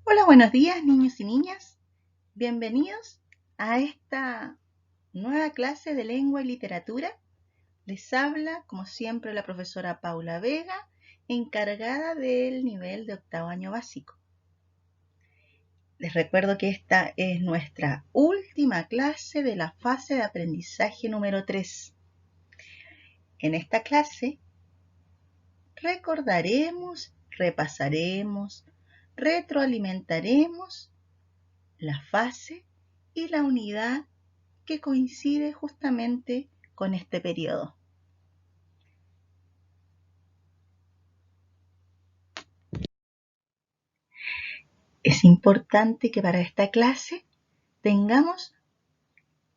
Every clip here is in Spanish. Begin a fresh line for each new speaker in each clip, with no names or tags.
Hola, buenos días niños y niñas. Bienvenidos a esta nueva clase de lengua y literatura. Les habla, como siempre, la profesora Paula Vega, encargada del nivel de octavo año básico. Les recuerdo que esta es nuestra última clase de la fase de aprendizaje número 3. En esta clase recordaremos, repasaremos, retroalimentaremos la fase y la unidad que coincide justamente con este periodo. Es importante que para esta clase tengamos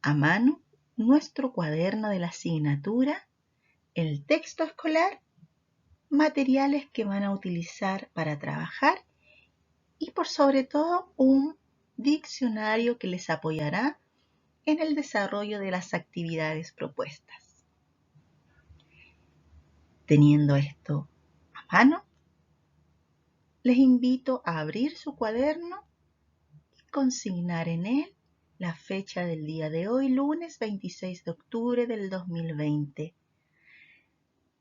a mano nuestro cuaderno de la asignatura, el texto escolar, materiales que van a utilizar para trabajar y por sobre todo un diccionario que les apoyará en el desarrollo de las actividades propuestas. Teniendo esto a mano, les invito a abrir su cuaderno y consignar en él la fecha del día de hoy, lunes 26 de octubre del 2020.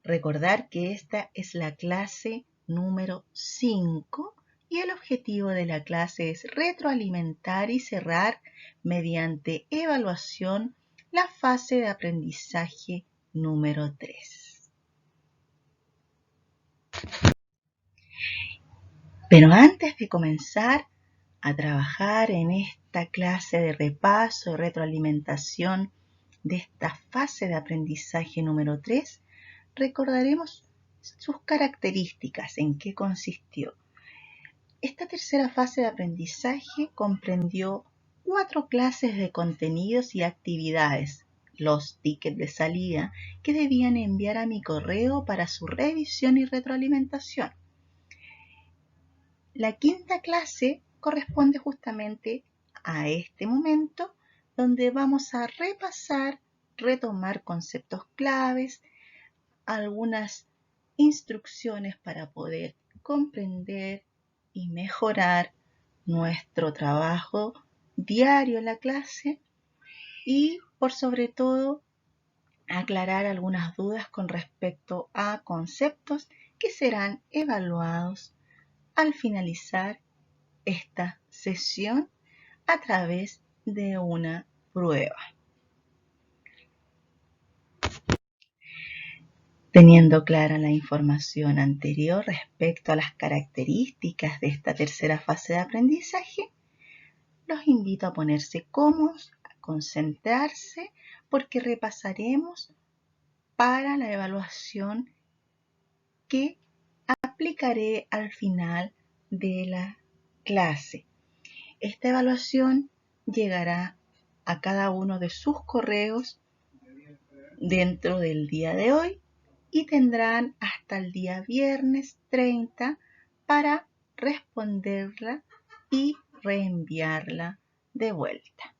Recordar que esta es la clase número 5 y el objetivo de la clase es retroalimentar y cerrar mediante evaluación la fase de aprendizaje número 3. Pero antes de comenzar a trabajar en esta clase de repaso y retroalimentación de esta fase de aprendizaje número 3, recordaremos sus características, en qué consistió. Esta tercera fase de aprendizaje comprendió 4 clases de contenidos y actividades, los tickets de salida que debían enviar a mi correo para su revisión y retroalimentación. La quinta clase corresponde justamente a este momento donde vamos a repasar, retomar conceptos claves, algunas instrucciones para poder comprender y mejorar nuestro trabajo diario en la clase y por sobre todo aclarar algunas dudas con respecto a conceptos que serán evaluados al finalizar esta sesión a través de una prueba. Teniendo clara la información anterior respecto a las características de esta tercera fase de aprendizaje, los invito a ponerse cómodos, a concentrarse, porque repasaremos para la evaluación que aplicaré al final de la clase. Esta evaluación llegará a cada uno de sus correos dentro del día de hoy y tendrán hasta el día viernes 30 para responderla y reenviarla de vuelta.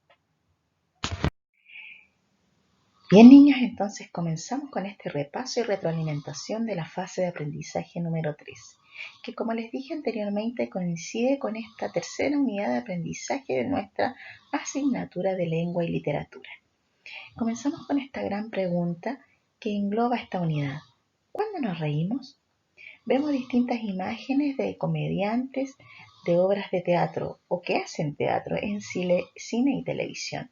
Bien niños, entonces comenzamos con este repaso y retroalimentación de la fase de aprendizaje número 3, que como les dije anteriormente coincide con esta tercera unidad de aprendizaje de nuestra asignatura de lengua y literatura. Comenzamos con esta gran pregunta que engloba esta unidad. ¿Cuándo nos reímos? Vemos distintas imágenes de comediantes de obras de teatro o que hacen teatro en cine y televisión.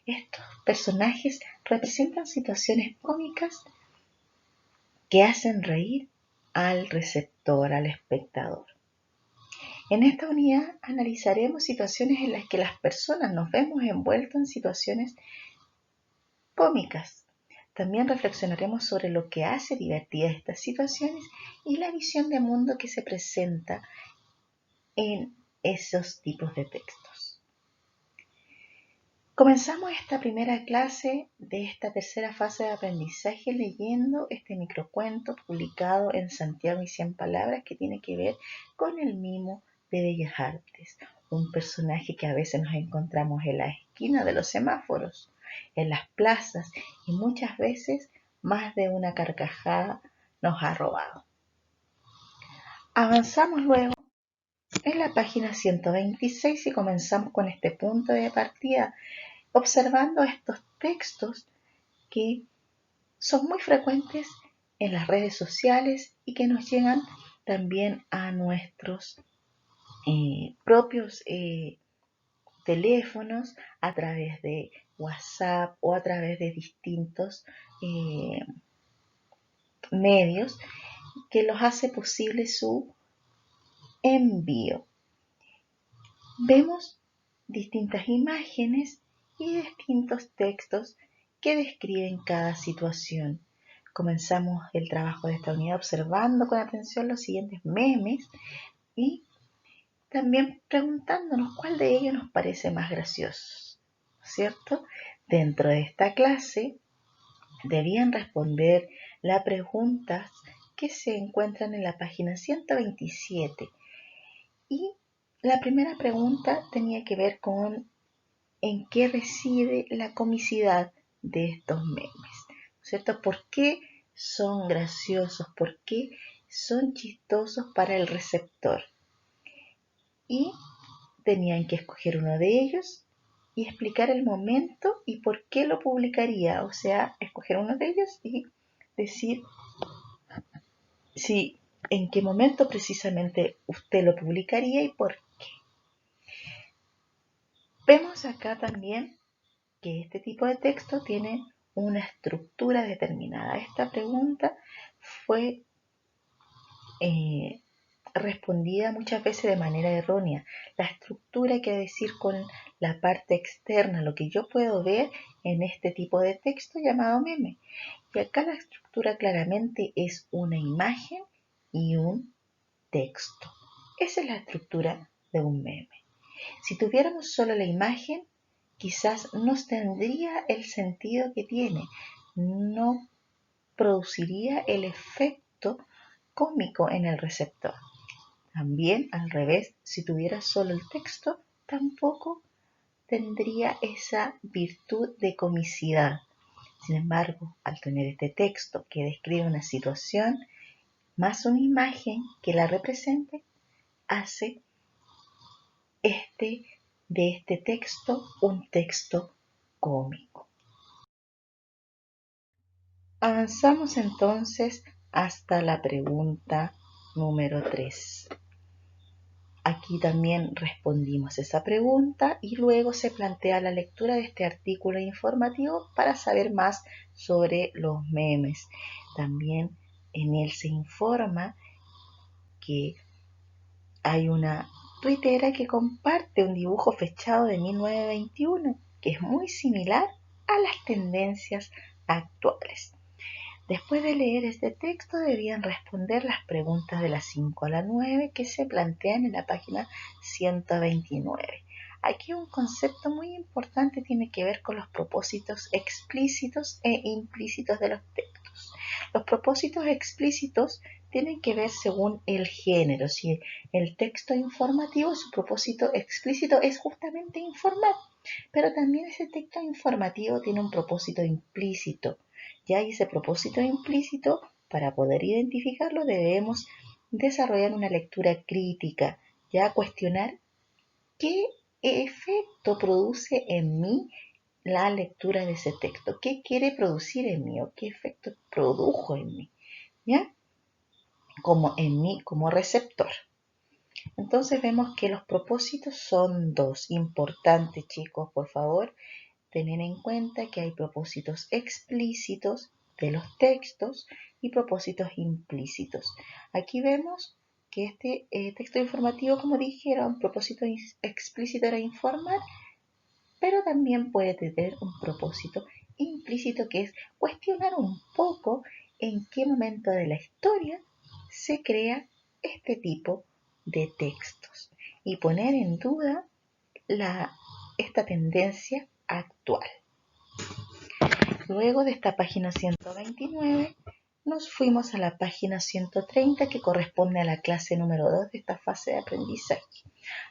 Estos personajes representan situaciones cómicas que hacen reír al receptor, al espectador. En esta unidad analizaremos situaciones en las que las personas nos vemos envueltos en situaciones cómicas. También reflexionaremos sobre lo que hace divertidas estas situaciones y la visión de mundo que se presenta en esos tipos de textos. Comenzamos esta primera clase de esta tercera fase de aprendizaje leyendo este microcuento publicado en Santiago y 100 palabras que tiene que ver con el mimo de Bellas Artes, un personaje que a veces nos encontramos en la esquina de los semáforos, en las plazas y muchas veces más de una carcajada nos ha robado. Avanzamos luego en la página 126 y comenzamos con este punto de partida, observando estos textos que son muy frecuentes en las redes sociales y que nos llegan también a nuestros propios teléfonos a través de WhatsApp o a través de distintos medios que los hace posible su envío. Vemos distintas imágenes y distintos textos que describen cada situación. Comenzamos el trabajo de esta unidad observando con atención los siguientes memes y también preguntándonos cuál de ellos nos parece más gracioso, ¿cierto? Dentro de esta clase debían responder las preguntas que se encuentran en la página 127 y la primera pregunta tenía que ver con en qué reside la comicidad de estos memes, ¿cierto? ¿Por qué son graciosos? ¿Por qué son chistosos para el receptor? Y tenían que escoger uno de ellos y explicar el momento y por qué lo publicaría. O sea, escoger uno de ellos y decir si en qué momento precisamente usted lo publicaría y por qué. Vemos acá también que este tipo de texto tiene una estructura determinada. Esta pregunta fue respondida muchas veces de manera errónea. La estructura quiere decir con la parte externa, lo que yo puedo ver en este tipo de texto llamado meme. Y acá la estructura claramente es una imagen y un texto. Esa es la estructura de un meme. Si tuviéramos solo la imagen, quizás no tendría el sentido que tiene, no produciría el efecto cómico en el receptor. También, al revés, si tuviera solo el texto, tampoco tendría esa virtud de comicidad. Sin embargo, al tener este texto que describe una situación, más una imagen que la represente, hace de este texto un texto cómico. Avanzamos entonces hasta la pregunta número 3. Aquí también respondimos esa pregunta y luego se plantea la lectura de este artículo informativo para saber más sobre los memes. También en él se informa que hay una tuitera que comparte un dibujo fechado de 1921 que es muy similar a las tendencias actuales. Después de leer este texto debían responder las preguntas de las 5 a la 9 que se plantean en la página 129. Aquí un concepto muy importante tiene que ver con los propósitos explícitos e implícitos de los textos. Los propósitos explícitos tienen que ver según el género. Si el texto informativo, su propósito explícito es justamente informar, pero también ese texto informativo tiene un propósito implícito. Ya hay ese propósito implícito, para poder identificarlo debemos desarrollar una lectura crítica, ya cuestionar qué efecto produce en mí la lectura de ese texto, qué quiere producir en mí o qué efecto produjo en mí, ¿ya? Como en mí como receptor. Entonces vemos que los propósitos son dos. Importantes, chicos, por favor, tener en cuenta que hay propósitos explícitos de los textos y propósitos implícitos. Aquí vemos que este texto informativo, como dije, era un propósito explícito, era informar, pero también puede tener un propósito implícito que es cuestionar un poco en qué momento de la historia se crea este tipo de textos y poner en duda esta tendencia actual. Luego de esta página 129 nos fuimos a la página 130 que corresponde a la clase número 2 de esta fase de aprendizaje.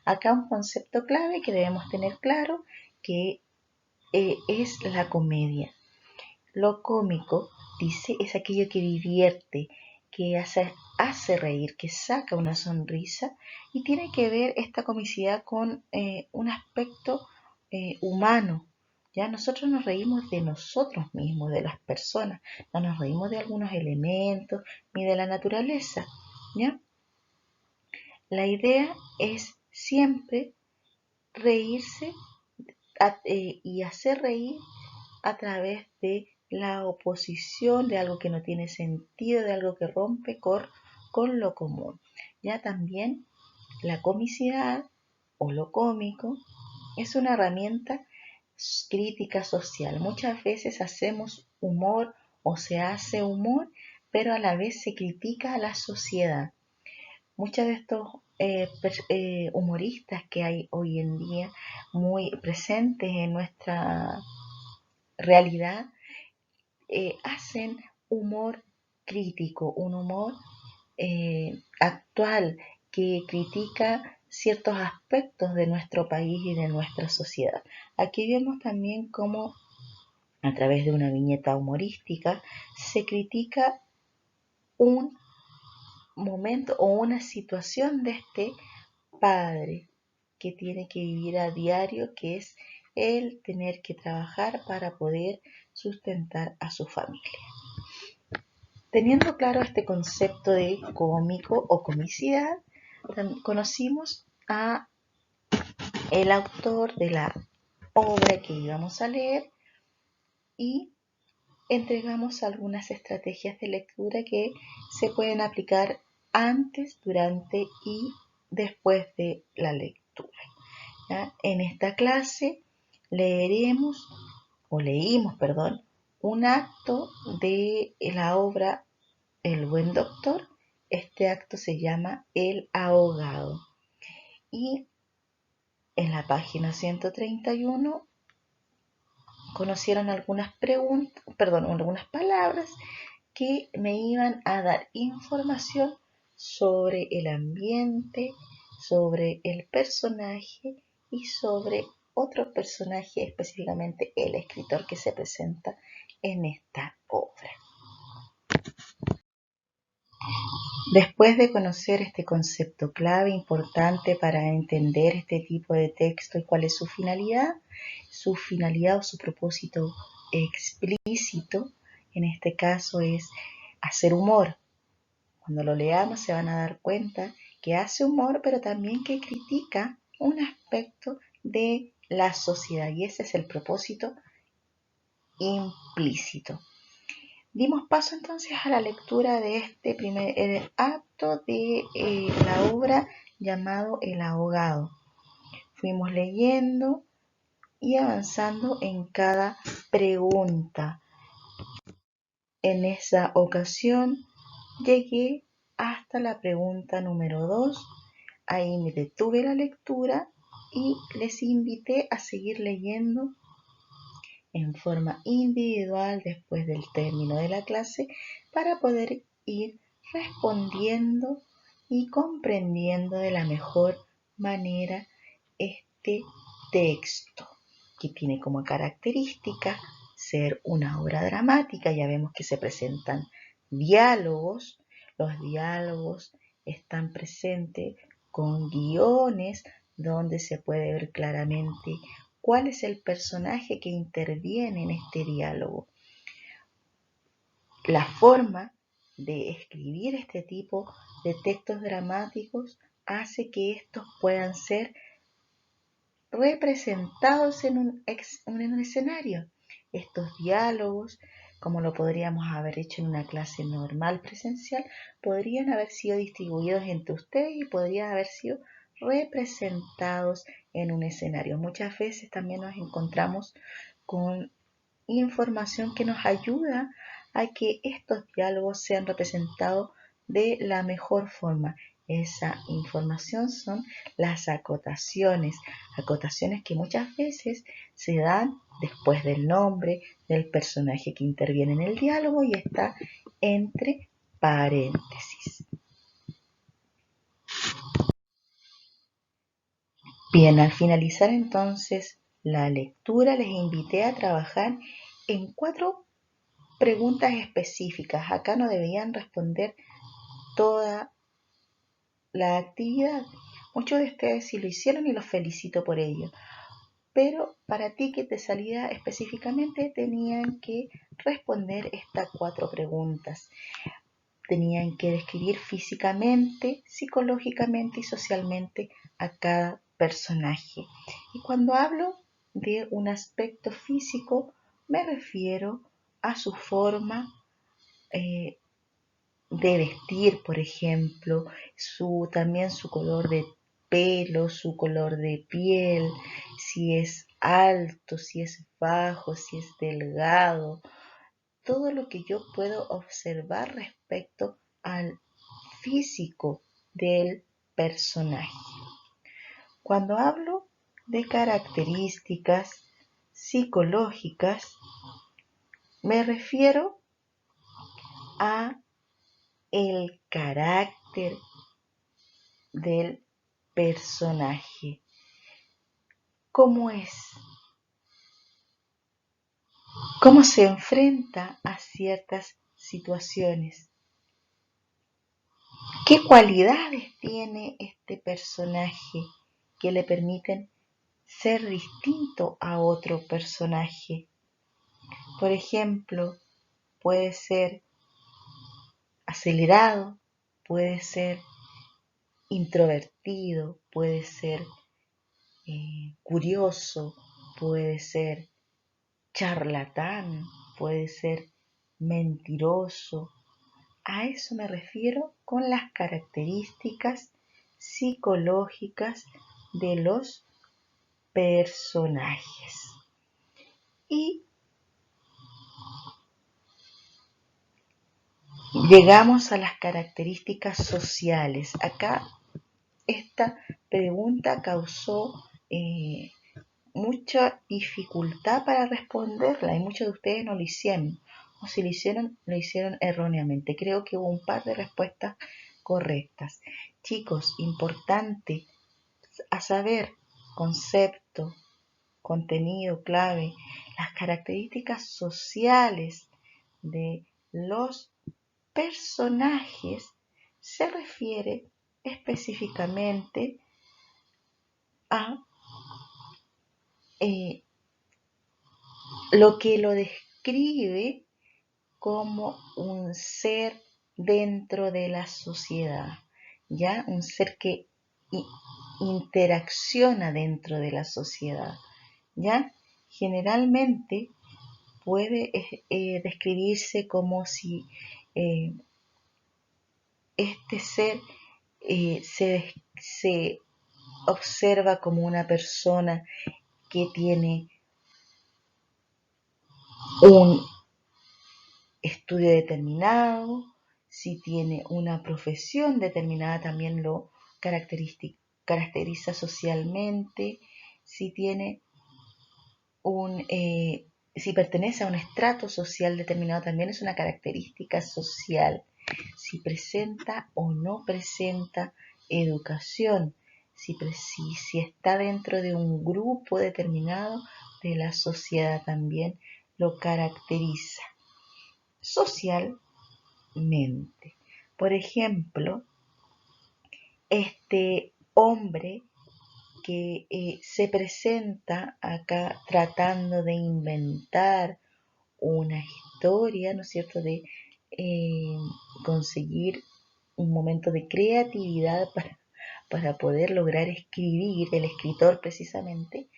Acá un concepto clave que debemos tener claro que es la comedia. Lo cómico, dice, es aquello que divierte, que hace hace reír, que saca una sonrisa y tiene que ver esta comicidad con un aspecto humano. Ya nosotros nos reímos de nosotros mismos, de las personas, no nos reímos de algunos elementos ni de la naturaleza. ¿Ya? La idea es siempre reírse y hacer reír a través de la oposición, de algo que no tiene sentido, de algo que rompe con lo común. Ya también la comicidad o lo cómico es una herramienta crítica social. Muchas veces hacemos humor o se hace humor, pero a la vez se critica a la sociedad. Muchos de estos humoristas que hay hoy en día muy presentes en nuestra realidad hacen humor crítico, un humor actual que critica ciertos aspectos de nuestro país y de nuestra sociedad. Aquí vemos también cómo a través de una viñeta humorística se critica un momento o una situación de este padre que tiene que vivir a diario, que es el tener que trabajar para poder sustentar a su familia. Teniendo claro este concepto de cómico o comicidad, conocimos a el autor de la obra que íbamos a leer y entregamos algunas estrategias de lectura que se pueden aplicar antes, durante y después de la lectura. ¿Ya? En esta clase leímos, un acto de la obra El buen doctor. Este acto se llama El ahogado. Y en la página 131 conocieron algunas palabras que me iban a dar información sobre el ambiente, sobre el personaje y sobre otro personaje, específicamente el escritor que se presenta en esta obra. Después de conocer este concepto clave importante para entender este tipo de texto y cuál es su finalidad o su propósito explícito, en este caso es hacer humor. Cuando lo leamos se van a dar cuenta que hace humor, pero también que critica un aspecto de la sociedad, y ese es el propósito implícito. Dimos paso entonces a la lectura de este primer acto de la obra llamado El ahogado. Fuimos leyendo y avanzando en cada pregunta. En esa ocasión llegué hasta la pregunta número 2. Ahí me detuve la lectura y les invité a seguir leyendo en forma individual después del término de la clase para poder ir respondiendo y comprendiendo de la mejor manera este texto, que tiene como característica ser una obra dramática. Ya vemos que se presentan diálogos. Los diálogos están presentes con guiones donde se puede ver claramente cuál es el personaje que interviene en este diálogo. La forma de escribir este tipo de textos dramáticos hace que estos puedan ser representados en un escenario. Estos diálogos, como lo podríamos haber hecho en una clase normal presencial, podrían haber sido distribuidos entre ustedes y podrían haber sido representados en un escenario. Muchas veces también nos encontramos con información que nos ayuda a que estos diálogos sean representados de la mejor forma. Esa información son las acotaciones que muchas veces se dan después del nombre del personaje que interviene en el diálogo y está entre paréntesis. Bien, al finalizar entonces la lectura les invité a trabajar en 4 preguntas específicas. Acá no debían responder toda la actividad. Muchos de ustedes sí lo hicieron y los felicito por ello. Pero para ti que te salía específicamente tenían que responder estas 4 preguntas. Tenían que describir físicamente, psicológicamente y socialmente a cada personaje. Y cuando hablo de un aspecto físico, me refiero a su forma de vestir, por ejemplo, también su color de pelo, su color de piel, si es alto, si es bajo, si es delgado, todo lo que yo puedo observar respecto al físico del personaje. Cuando hablo de características psicológicas, me refiero a el carácter del personaje. ¿Cómo es? ¿Cómo se enfrenta a ciertas situaciones? ¿Qué cualidades tiene este personaje que le permiten ser distinto a otro personaje? Por ejemplo, puede ser acelerado, puede ser introvertido, puede ser curioso, puede ser charlatán, puede ser mentiroso. A eso me refiero con las características psicológicas de los personajes. Y llegamos a las características sociales. Acá esta pregunta causó mucha dificultad para responderla y muchos de ustedes no lo hicieron. O si lo hicieron erróneamente. Creo que hubo un par de respuestas correctas. Chicos, importante a saber concepto, contenido clave, las características sociales de los personajes se refiere específicamente a lo que lo describe como un ser dentro de la sociedad, ¿ya? Un ser que interacciona dentro de la sociedad, ¿ya? Generalmente puede describirse como si este ser se observa como una persona que tiene un estudio determinado, si tiene una profesión determinada también lo caracteriza socialmente, si tiene si pertenece a un estrato social determinado también es una característica social, si presenta o no presenta educación, si está dentro de un grupo determinado de la sociedad también lo caracteriza socialmente. Por ejemplo, este hombre que se presenta acá tratando de inventar una historia, ¿no es cierto?, de conseguir un momento de creatividad para poder lograr escribir, el escritor precisamente,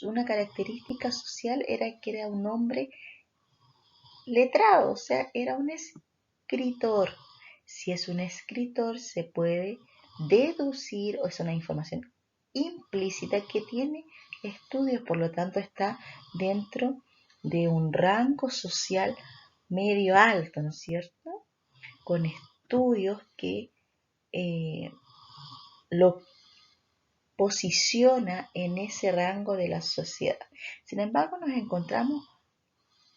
una característica social era que era un hombre letrado, o sea, era un escritor. Si es un escritor, se puede deducir, o es una información implícita que tiene estudios, por lo tanto está dentro de un rango social medio alto, ¿no es cierto? Con estudios que lo posiciona en ese rango de la sociedad. Sin embargo, nos encontramos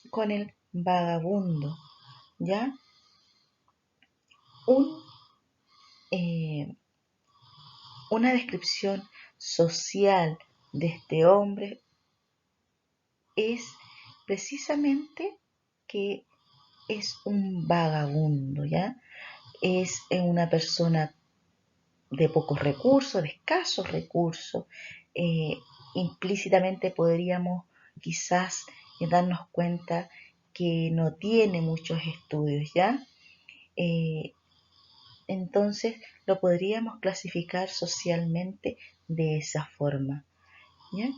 con el vagabundo, ¿ya? Una descripción social de este hombre es precisamente que es un vagabundo, ¿ya? es una persona de pocos recursos, de escasos recursos. Implícitamente podríamos quizás darnos cuenta que no tiene muchos estudios, ¿ya? Entonces lo podríamos clasificar socialmente de esa forma, ¿ya?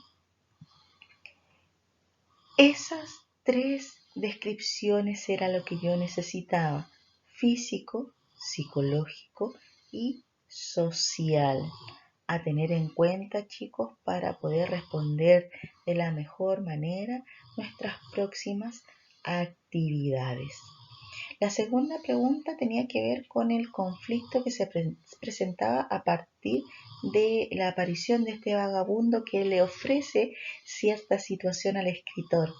Esas tres descripciones era lo que yo necesitaba: físico, psicológico y social, a tener en cuenta, chicos, para poder responder de la mejor manera nuestras próximas actividades. La segunda pregunta tenía que ver con el conflicto que se presentaba a partir de la aparición de este vagabundo que le ofrece cierta situación al escritor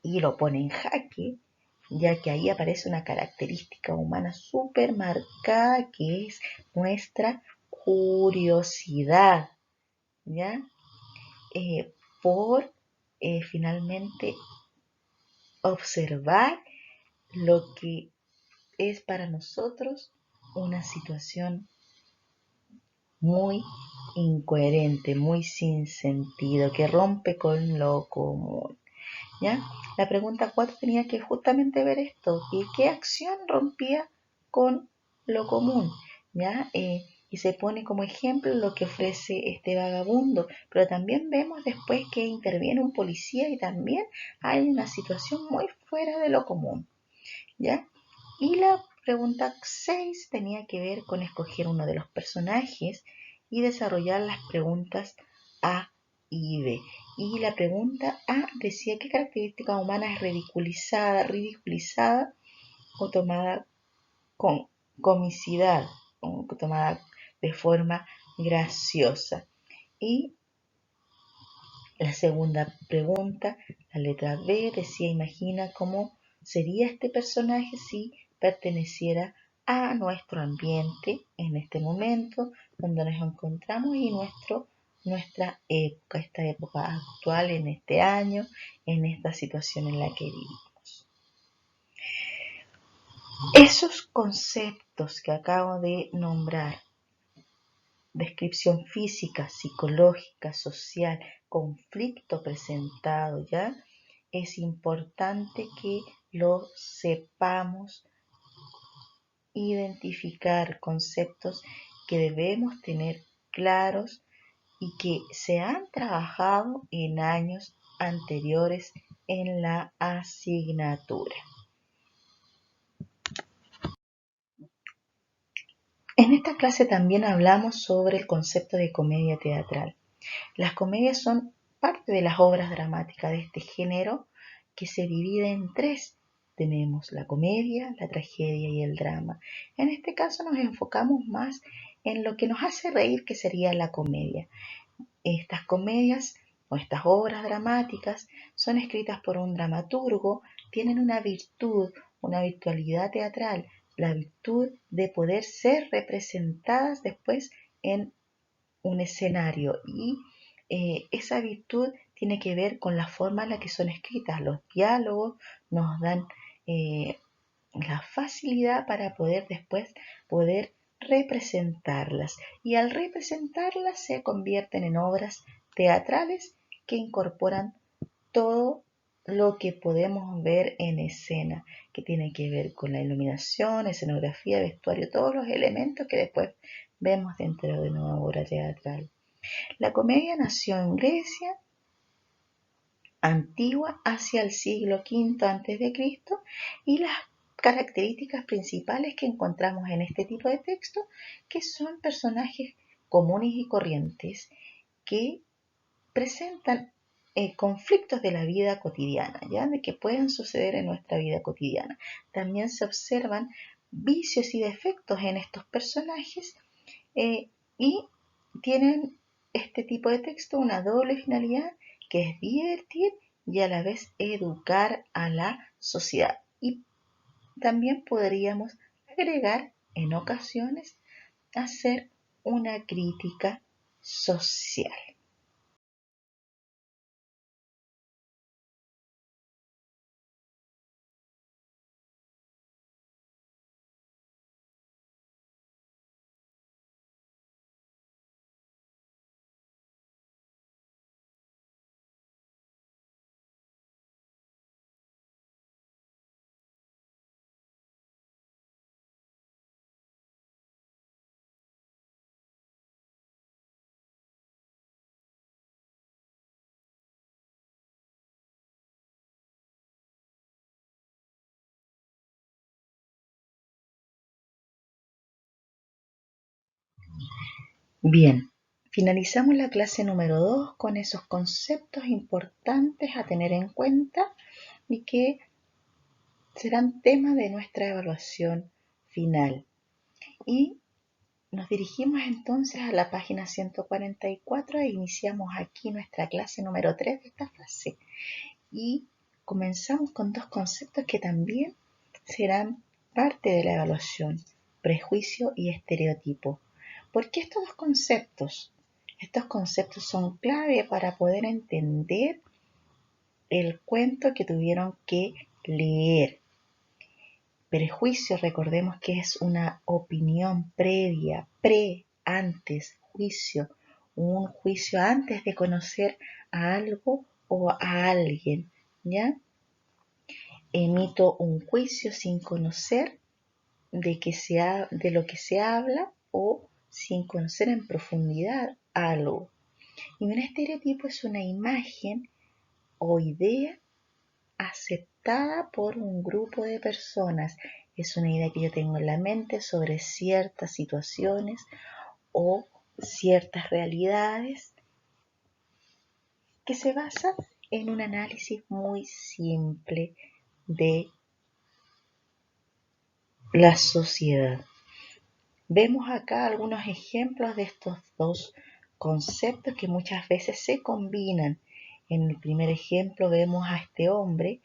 y lo pone en jaque, ya que ahí aparece una característica humana súper marcada que es nuestra curiosidad, ¿ya? Por finalmente observar lo que es para nosotros una situación muy incoherente, muy sin sentido, que rompe con lo común, ¿ya? La pregunta 4 tenía que justamente ver esto, y qué acción rompía con lo común, ¿ya? Y se pone como ejemplo lo que ofrece este vagabundo, pero también vemos después que interviene un policía y también hay una situación muy fuera de lo común, ¿ya? Y la pregunta 6 tenía que ver con escoger uno de los personajes y desarrollar las preguntas A y B. Y la pregunta A decía qué característica humana es ridiculizada o tomada con comicidad, o tomada de forma graciosa. Y la segunda pregunta, la letra B, decía imagina cómo sería este personaje si perteneciera a nuestro ambiente en este momento donde nos encontramos y nuestra época, esta época actual, en este año, en esta situación en la que vivimos. Esos conceptos que acabo de nombrar, descripción física, psicológica, social, conflicto presentado, ¿ya? Es importante que lo sepamos identificar, conceptos que debemos tener claros y que se han trabajado en años anteriores en la asignatura. En esta clase también hablamos sobre el concepto de comedia teatral. Las comedias son parte de las obras dramáticas de este género que se divide en tres. Tenemos la comedia, la tragedia y el drama. En este caso nos enfocamos más en lo que nos hace reír, que sería la comedia. Estas comedias o estas obras dramáticas son escritas por un dramaturgo, tienen una virtualidad teatral, la virtud de poder ser representadas después en un escenario y esa virtud tiene que ver con la forma en la que son escritas. Los diálogos nos dan la facilidad para poder después poder representarlas y al representarlas se convierten en obras teatrales que incorporan todo lo que podemos ver en escena, que tiene que ver con la iluminación, escenografía, vestuario, todos los elementos que después vemos dentro de una obra teatral. La comedia nació en Grecia antigua hacia el siglo V a.C. y las características principales que encontramos en este tipo de texto, que son personajes comunes y corrientes que presentan conflictos de la vida cotidiana, ¿ya? De que pueden suceder en nuestra vida cotidiana. También se observan vicios y defectos en estos personajes y tienen este tipo de texto una doble finalidad que es divertir y a la vez educar a la sociedad. Y también podríamos agregar en ocasiones hacer una crítica social. Bien, finalizamos la clase número 2 con esos conceptos importantes a tener en cuenta y que serán tema de nuestra evaluación final. Y nos dirigimos entonces a la página 144 e iniciamos aquí nuestra clase número 3 de esta fase. Y comenzamos con dos conceptos que también serán parte de la evaluación: prejuicio y estereotipo. ¿Por qué estos dos conceptos? Estos conceptos son clave para poder entender el cuento que tuvieron que leer. Prejuicio, recordemos que es una opinión previa, antes, juicio, un juicio antes de conocer a algo o a alguien, ¿ya? Emito un juicio sin conocer de lo que se habla o sin conocer en profundidad algo. Y un estereotipo es una imagen o idea aceptada por un grupo de personas. Es una idea que yo tengo en la mente sobre ciertas situaciones o ciertas realidades que se basa en un análisis muy simple de la sociedad. Vemos acá algunos ejemplos de estos dos conceptos que muchas veces se combinan. En el primer ejemplo vemos a este hombre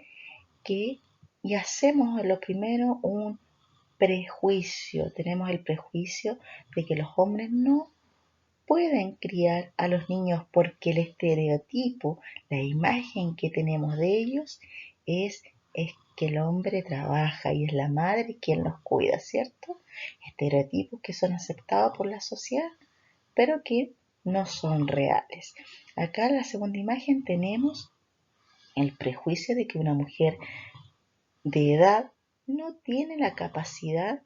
y hacemos lo primero un prejuicio. Tenemos el prejuicio de que los hombres no pueden criar a los niños porque el estereotipo, la imagen que tenemos de ellos es que el hombre trabaja y es la madre quien los cuida, ¿cierto? Estereotipos que son aceptados por la sociedad, pero que no son reales. Acá en la segunda imagen tenemos el prejuicio de que una mujer de edad no tiene la capacidad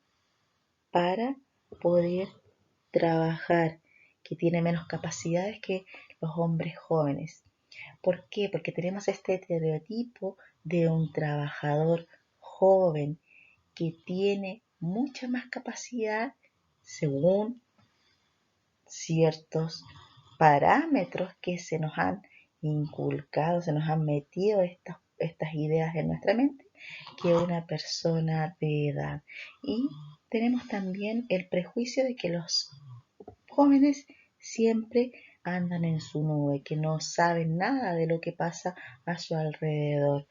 para poder trabajar, que tiene menos capacidades que los hombres jóvenes. ¿Por qué? Porque tenemos este estereotipo de un trabajador joven que tiene mucha más capacidad según ciertos parámetros que se nos han inculcado, se nos han metido estas ideas en nuestra mente, que una persona de edad. Y tenemos también el prejuicio de que los jóvenes siempre andan en su nube, que no saben nada de lo que pasa a su alrededor.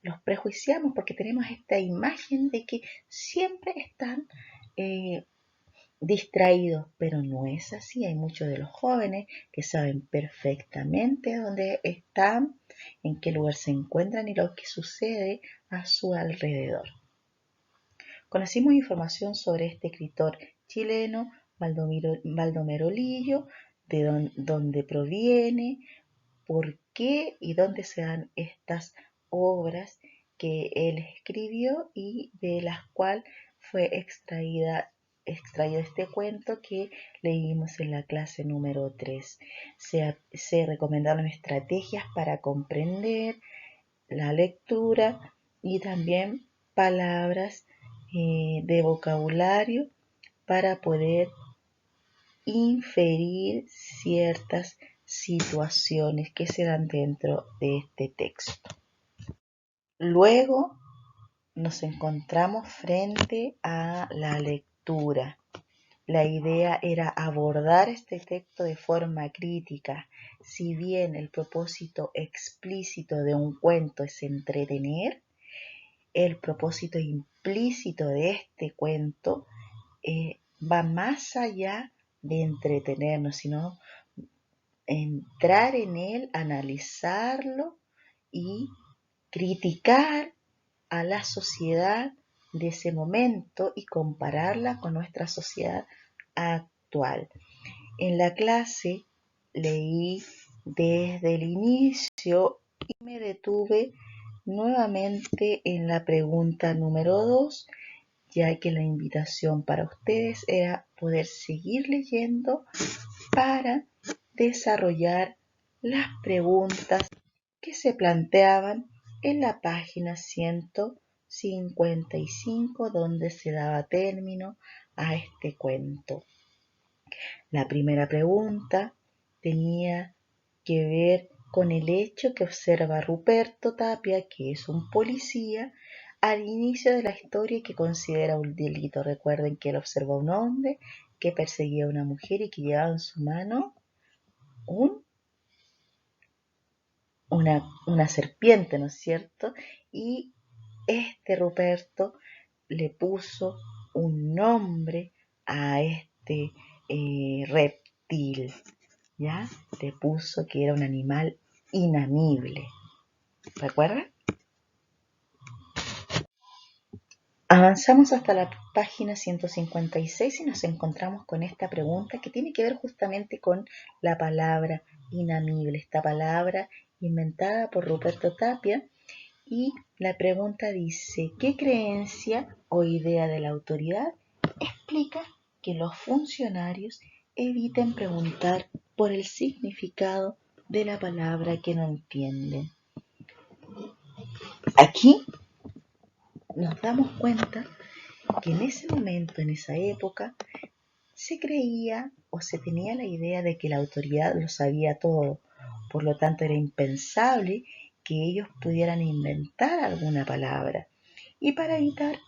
Los prejuiciamos porque tenemos esta imagen de que siempre están eh, distraídos, pero no es así. Hay muchos de los jóvenes que saben perfectamente dónde están, en qué lugar se encuentran y lo que sucede a su alrededor. Conocimos información sobre este escritor chileno, Baldomero Lillo, de dónde proviene, por qué y dónde se dan estas obras que él escribió y de las cuales fue extraído este cuento que leímos en la clase número 3. Se recomendaron estrategias para comprender la lectura y también palabras de vocabulario para poder inferir ciertas situaciones que se dan dentro de este texto. Luego nos encontramos frente a la lectura. La idea era abordar este texto de forma crítica. Si bien el propósito explícito de un cuento es entretener, el propósito implícito de este cuento va más allá de entretenernos, sino entrar en él, analizarlo y criticar a la sociedad de ese momento y compararla con nuestra sociedad actual. En la clase leí desde el inicio y me detuve nuevamente en la pregunta número 2, ya que la invitación para ustedes era poder seguir leyendo para desarrollar las preguntas que se planteaban en la página 155, donde se daba término a este cuento. La primera pregunta tenía que ver con el hecho que observa Ruperto Tapia, que es un policía, al inicio de la historia y que considera un delito. Recuerden que él observó a un hombre que perseguía a una mujer y que llevaba en su mano una serpiente, ¿no es cierto? Y este Ruperto le puso un nombre a este reptil, ¿ya? Le puso que era un animal inamible. ¿Recuerdan? Avanzamos hasta la página 156 y nos encontramos con esta pregunta que tiene que ver justamente con la palabra inamible, esta palabra inventada por Ruperto Tapia. Y la pregunta dice, ¿qué creencia o idea de la autoridad explica que los funcionarios eviten preguntar por el significado de la palabra que no entienden? Aquí nos damos cuenta que en ese momento, en esa época, se creía o se tenía la idea de que la autoridad lo sabía todo. Por lo tanto, era impensable que ellos pudieran inventar alguna palabra. Y para evitar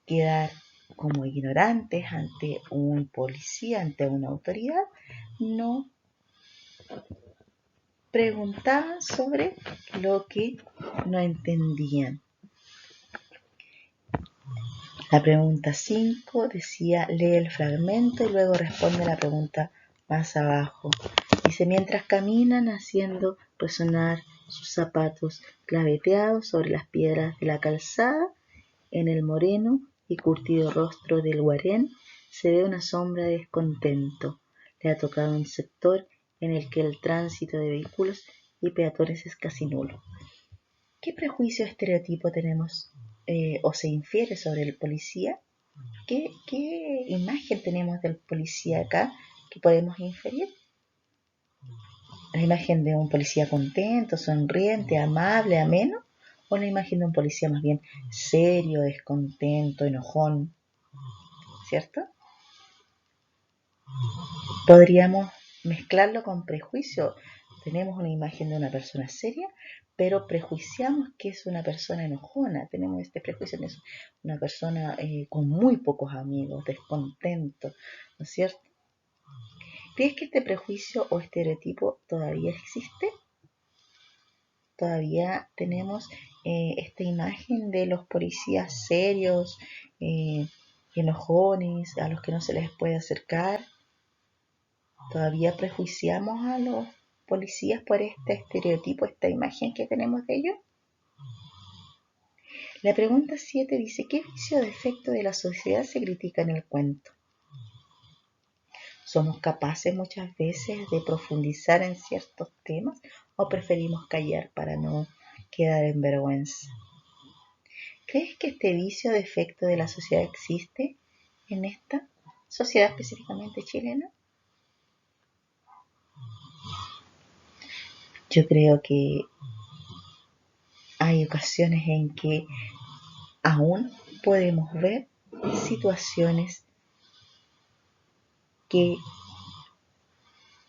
quedar como ignorantes ante un policía, ante una autoridad, no preguntaban sobre lo que no entendían. La pregunta 5 decía, lee el fragmento y luego responde la pregunta más abajo. Dice, mientras caminan haciendo resonar sus zapatos claveteados sobre las piedras de la calzada, en el moreno y curtido rostro del guarén se ve una sombra de descontento. Le ha tocado un sector en el que el tránsito de vehículos y peatones es casi nulo. ¿Qué prejuicio o estereotipo tenemos o se infiere sobre el policía? ¿Qué imagen tenemos del policía acá que podemos inferir? ¿La imagen de un policía contento, sonriente, amable, ameno? ¿O la imagen de un policía más bien serio, descontento, enojón? ¿Cierto? Podríamos mezclarlo con prejuicio. Tenemos una imagen de una persona seria, pero prejuiciamos que es una persona enojona. Tenemos este prejuicio que es una persona con muy pocos amigos, descontento, ¿no es cierto? ¿Crees que este prejuicio o estereotipo todavía existe? Todavía tenemos esta imagen de los policías serios, enojones, a los que no se les puede acercar. Todavía prejuiciamos a los policías por este estereotipo, esta imagen que tenemos de ellos. La pregunta 7 dice, ¿qué vicio o defecto de la sociedad se critica en el cuento? ¿Somos capaces muchas veces de profundizar en ciertos temas o preferimos callar para no quedar en vergüenza? ¿Crees que este vicio o defecto de la sociedad existe en esta sociedad específicamente chilena? Yo creo que hay ocasiones en que aún podemos ver situaciones que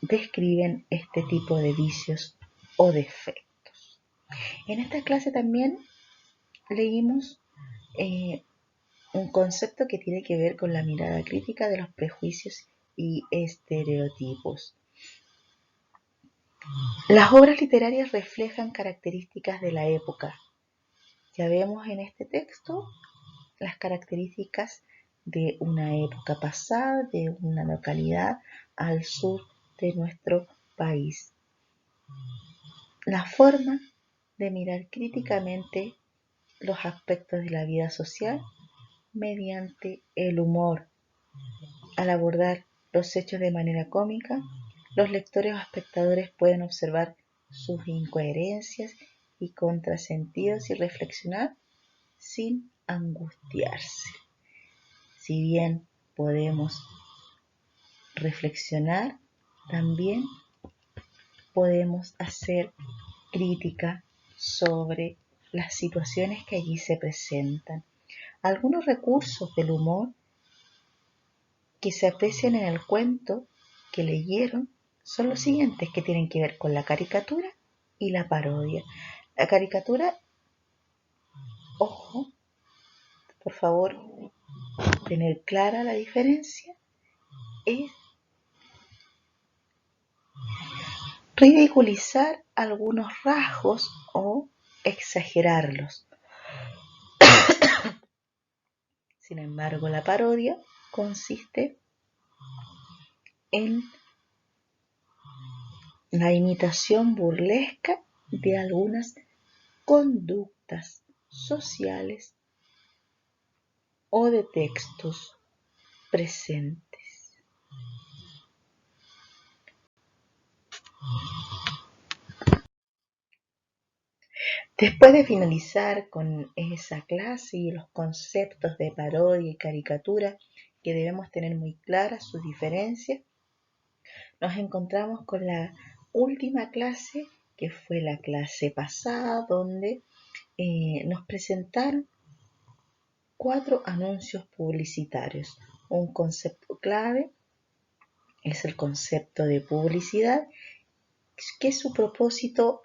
describen este tipo de vicios o defectos. En esta clase también leímos un concepto que tiene que ver con la mirada crítica de los prejuicios y estereotipos. Las obras literarias reflejan características de la época. Ya vemos en este texto las características de una época pasada, de una localidad al sur de nuestro país. La forma de mirar críticamente los aspectos de la vida social mediante el humor. Al abordar los hechos de manera cómica, los lectores o espectadores pueden observar sus incoherencias y contrasentidos y reflexionar sin angustiarse. Si bien podemos reflexionar, también podemos hacer crítica sobre las situaciones que allí se presentan. Algunos recursos del humor que se aprecian en el cuento que leyeron son los siguientes, que tienen que ver con la caricatura y la parodia. La caricatura, ojo, por favor, tener clara la diferencia, es ridiculizar algunos rasgos o exagerarlos. Sin embargo, la parodia consiste en la imitación burlesca de algunas conductas sociales o de textos presentes. Después de finalizar con esa clase y los conceptos de parodia y caricatura, que debemos tener muy claras sus diferencias, nos encontramos con la última clase, que fue la clase pasada, donde nos presentaron 4 anuncios publicitarios. Un concepto clave es el concepto de publicidad, que su propósito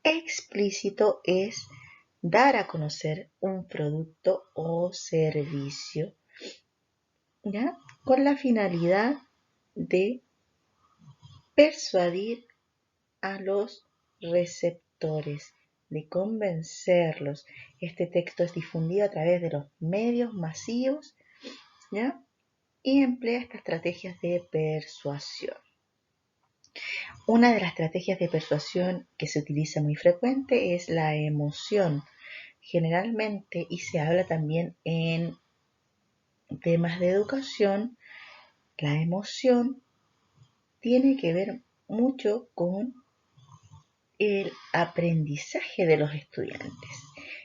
explícito es dar a conocer un producto o servicio, ¿ya? Con la finalidad de persuadir a los receptores, de convencerlos. Este texto es difundido a través de los medios masivos, ¿ya? Y emplea estas estrategias de persuasión. Una de las estrategias de persuasión que se utiliza muy frecuente es la emoción. Generalmente, y se habla también en temas de educación, la emoción tiene que ver mucho con el aprendizaje de los estudiantes.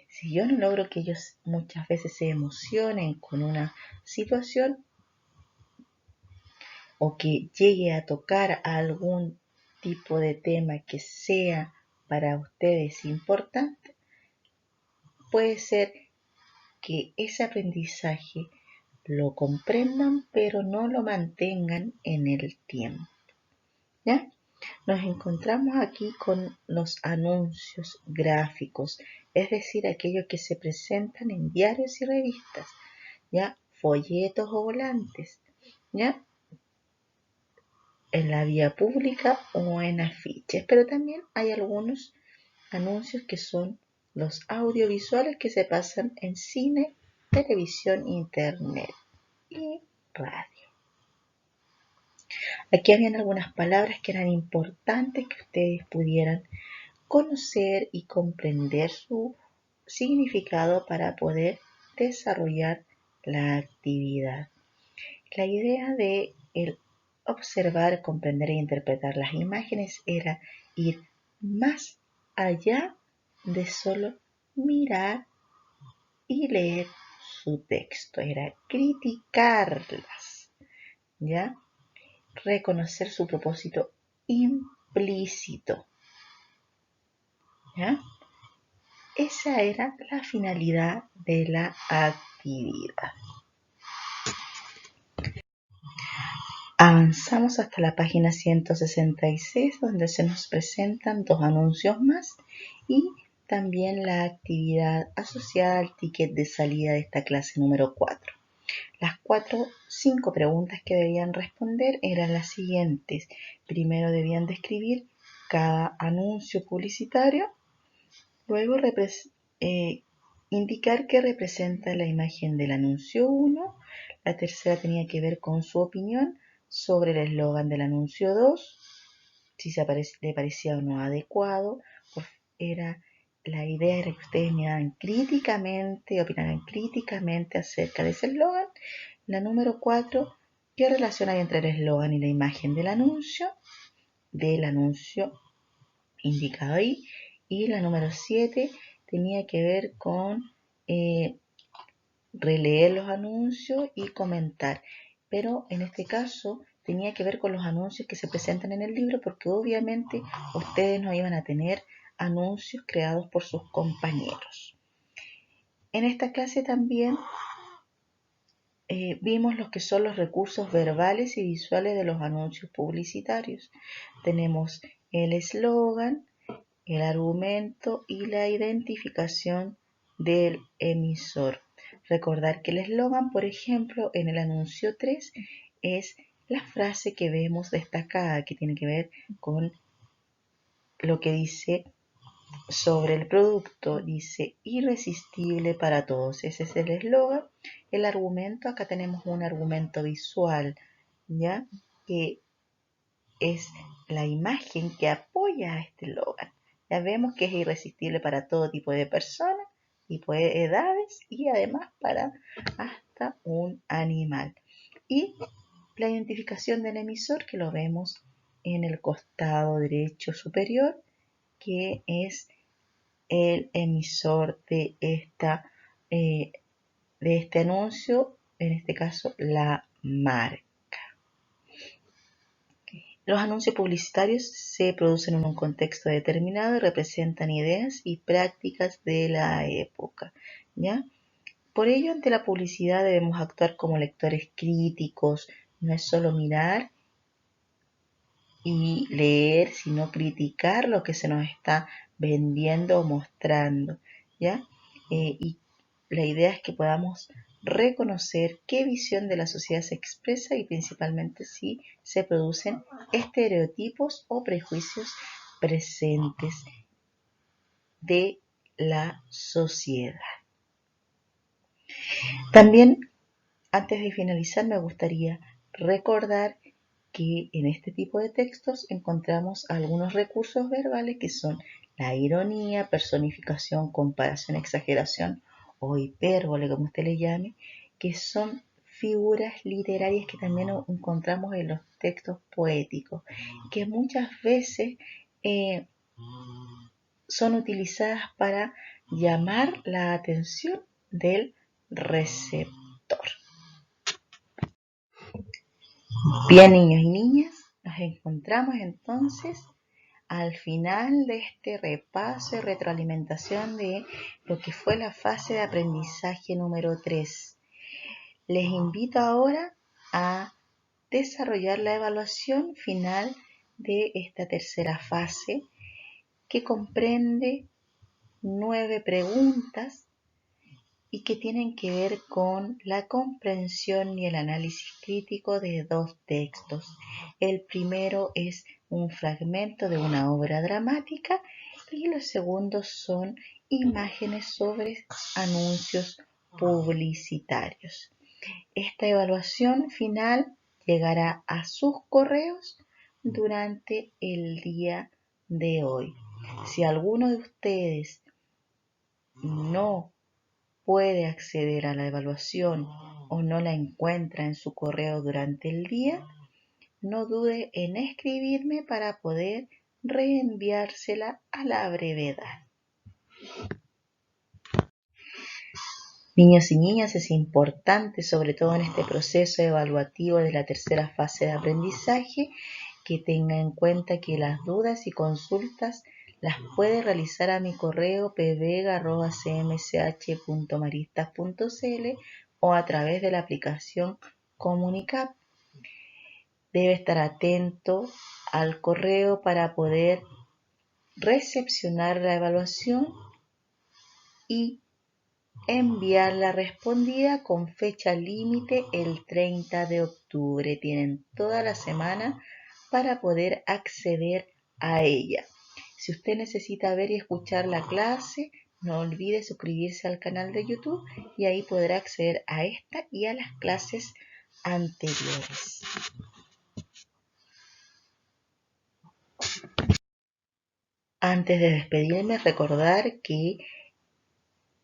Si yo no logro que ellos muchas veces se emocionen con una situación o que llegue a tocar algún tipo de tema que sea para ustedes importante, puede ser que ese aprendizaje lo comprendan, pero no lo mantengan en el tiempo, ¿ya? Nos encontramos aquí con los anuncios gráficos, es decir, aquellos que se presentan en diarios y revistas, ¿ya? Folletos o volantes, ¿ya? En la vía pública o en afiches, pero también hay algunos anuncios que son los audiovisuales que se pasan en cine, televisión, internet y radio. Aquí habían algunas palabras que eran importantes que ustedes pudieran conocer y comprender su significado para poder desarrollar la actividad. La idea de el observar, comprender e interpretar las imágenes era ir más allá de solo mirar y leer su texto, era criticarlas, ¿ya? Reconocer su propósito implícito, ¿ya? Esa era la finalidad de la actividad. Avanzamos hasta la página 166, donde se nos presentan 2 anuncios más y también la actividad asociada al ticket de salida de esta clase número 4. Las 5 preguntas que debían responder eran las siguientes. Primero debían describir cada anuncio publicitario, luego indicar qué representa la imagen del anuncio 1. La tercera tenía que ver con su opinión sobre el eslogan del anuncio 2, si le parecía o no adecuado. La idea era que ustedes opinaran críticamente acerca de ese eslogan. La número 4, ¿qué relación hay entre el eslogan y la imagen del anuncio indicado ahí? Y la número 7 tenía que ver con releer los anuncios y comentar, pero en este caso tenía que ver con los anuncios que se presentan en el libro, porque obviamente ustedes no iban a tener anuncios creados por sus compañeros. En esta clase también vimos lo que son los recursos verbales y visuales de los anuncios publicitarios. Tenemos el eslogan, el argumento y la identificación del emisor. Recordar que el eslogan, por ejemplo, en el anuncio 3 es la frase que vemos destacada, que tiene que ver con lo que dice sobre el producto. Dice irresistible para todos. Ese es el eslogan. El argumento, acá tenemos un argumento visual, ¿ya? Que es la imagen que apoya a este eslogan. Ya vemos que es irresistible para todo tipo de personas, tipo de edades y además para hasta un animal. Y la identificación del emisor, que lo vemos en el costado derecho superior, que es el emisor de este anuncio, en este caso la marca. Los anuncios publicitarios se producen en un contexto determinado y representan ideas y prácticas de la época, ¿ya? Por ello, ante la publicidad debemos actuar como lectores críticos, no es solo mirar y leer, sino criticar lo que se nos está vendiendo o mostrando, ¿ya? Y la idea es que podamos reconocer qué visión de la sociedad se expresa y principalmente si se producen estereotipos o prejuicios presentes de la sociedad. También, antes de finalizar, me gustaría recordar que en este tipo de textos encontramos algunos recursos verbales que son la ironía, personificación, comparación, exageración o hipérbole, como usted le llame, que son figuras literarias que también encontramos en los textos poéticos, que muchas veces son utilizadas para llamar la atención del receptor. Bien, niños y niñas, nos encontramos entonces al final de este repaso y retroalimentación de lo que fue la fase de aprendizaje número 3. Les invito ahora a desarrollar la evaluación final de esta tercera fase, que comprende 9 preguntas y que tienen que ver con la comprensión y el análisis crítico de 2 textos. El primero es un fragmento de una obra dramática y los segundos son imágenes sobre anuncios publicitarios. Esta evaluación final llegará a sus correos durante el día de hoy. Si alguno de ustedes no puede acceder a la evaluación o no la encuentra en su correo durante el día, no dude en escribirme para poder reenviársela a la brevedad. Niños y niñas, es importante, sobre todo en este proceso evaluativo de la tercera fase de aprendizaje, que tenga en cuenta que las dudas y consultas las puede realizar a mi correo pvega@cmch.maristas.cl o a través de la aplicación Comunicap. Debe estar atento al correo para poder recepcionar la evaluación y enviar la respondida con fecha límite el 30 de octubre. Tienen toda la semana para poder acceder a ella. Si usted necesita ver y escuchar la clase, no olvide suscribirse al canal de YouTube y ahí podrá acceder a esta y a las clases anteriores. Antes de despedirme, recordar que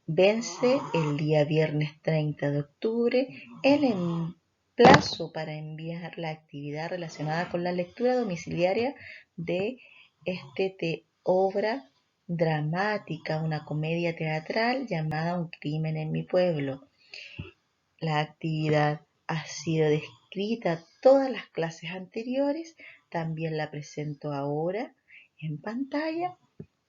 vence el día viernes 30 de octubre el plazo para enviar la actividad relacionada con la lectura domiciliaria de esta obra dramática, una comedia teatral llamada Un crimen en mi pueblo. La actividad ha sido descrita todas las clases anteriores, también la presento ahora en pantalla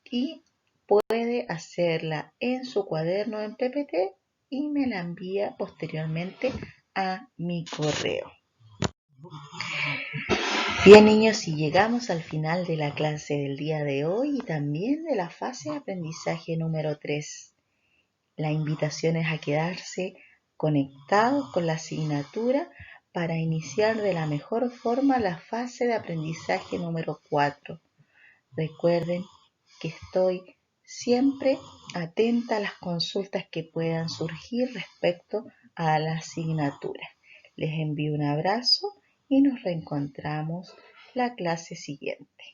y puede hacerla en su cuaderno en PPT y me la envía posteriormente a mi correo. Bien, niños, y llegamos al final de la clase del día de hoy y también de la fase de aprendizaje número 3. La invitación es a quedarse conectados con la asignatura para iniciar de la mejor forma la fase de aprendizaje número 4. Recuerden que estoy siempre atenta a las consultas que puedan surgir respecto a la asignatura. Les envío un abrazo y nos reencontramos la clase siguiente.